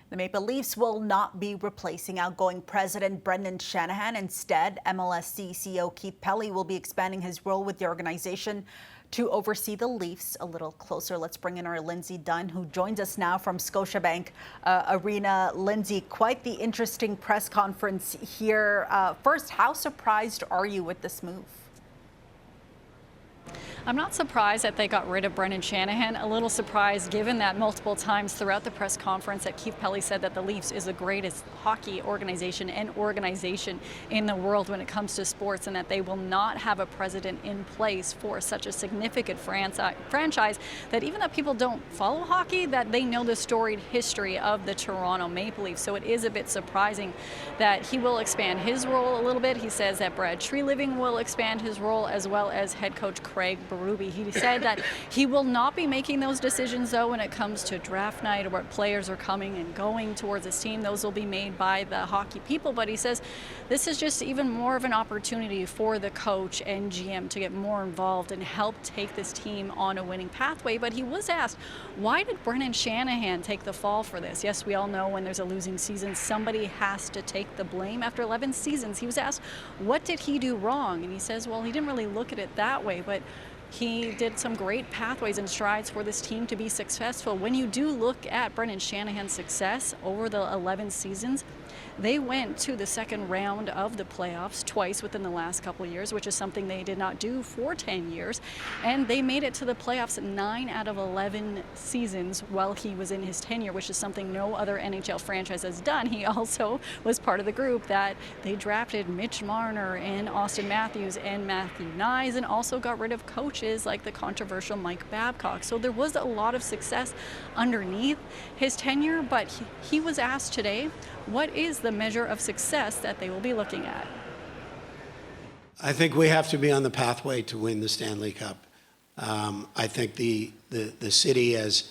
The Maple Leafs will not be replacing outgoing President Brendan Shanahan. Instead, MLSE CEO Keith Pelley will be expanding his role with the organization to oversee the Leafs a little closer. Let's bring in our Lindsay Dunn, who joins us now from Scotiabank Arena. Lindsay, quite the interesting press conference here. First, how surprised are you with this move? I'm not surprised that they got rid of Brendan Shanahan. A little surprised given that multiple times throughout the press conference that Keith Pelley said that the Leafs is the greatest hockey organization in the world when it comes to sports, and that they will not have a president in place for such a significant franchise that even though people don't follow hockey, that they know the storied history of the Toronto Maple Leafs. So it is a bit surprising that he will expand his role a little bit. He says that Brad Treliving will expand his role, as well as head coach Craig Berube. He said that he will not be making those decisions, though, when it comes to draft night or what players are coming and going towards his team. Those will be made by the hockey people. But he says this is just even more of an opportunity for the coach and GM to get more involved and help take this team on a winning pathway. But he was asked, why did Brendan Shanahan take the fall for this? Yes, we all know when there's a losing season, somebody has to take the blame. After 11 seasons, he was asked, what did he do wrong? And he says, well, he didn't really look at it that way, but he did some great pathways and strides for this team to be successful. When you do look at Brendan Shanahan's success over the 11 seasons, they went to the second round of the playoffs twice within the last couple of years, which is something they did not do for 10 years. And they made it to the playoffs 9 out of 11 seasons while he was in his tenure, which is something no other NHL franchise has done. He also was part of the group that they drafted Mitch Marner and Austin Matthews and Matthew Nyes, and also got rid of coaches like the controversial Mike Babcock. So there was a lot of success underneath his tenure, but he was asked today, what is the measure of success that they will be looking at? I think we have to be on the pathway to win the Stanley Cup. I think the city has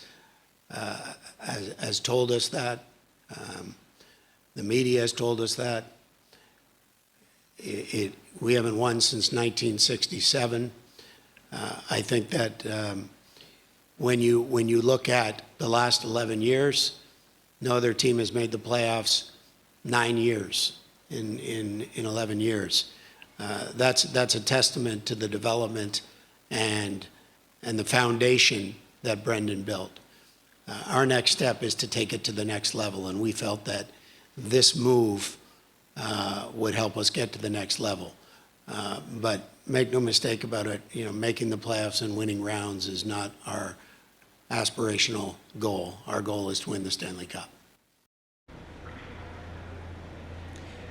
told us that. The media has told us that. We haven't won since 1967. I think that when you look at the last 11 years, no other team has made the playoffs 9 years in 11 years. That's a testament to the development and the foundation that Brendan built. Our next step is to take it to the next level, and we felt that this move would help us get to the next level. But make no mistake about it, making the playoffs and winning rounds is not our aspirational goal. Our goal is to win the Stanley Cup.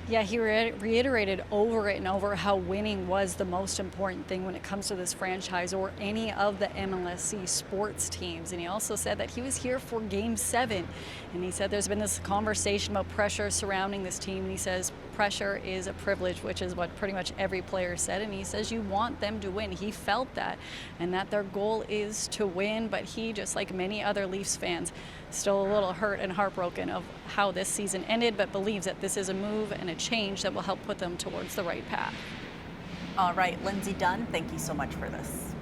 Yeah, he reiterated over and over how winning was the most important thing when it comes to this franchise or any of the MLSE sports teams. And he also said that he was here for Game 7. And he said there's been this conversation about pressure surrounding this team. And he says pressure is a privilege, which is what pretty much every player said. And he says you want them to win. He felt that, and that their goal is to win. But he, just like many other Leafs fans, still a little hurt and heartbroken of how this season ended, but believes that this is a move and a change that will help put them towards the right path. All right, Lindsay Dunn, thank you so much for this.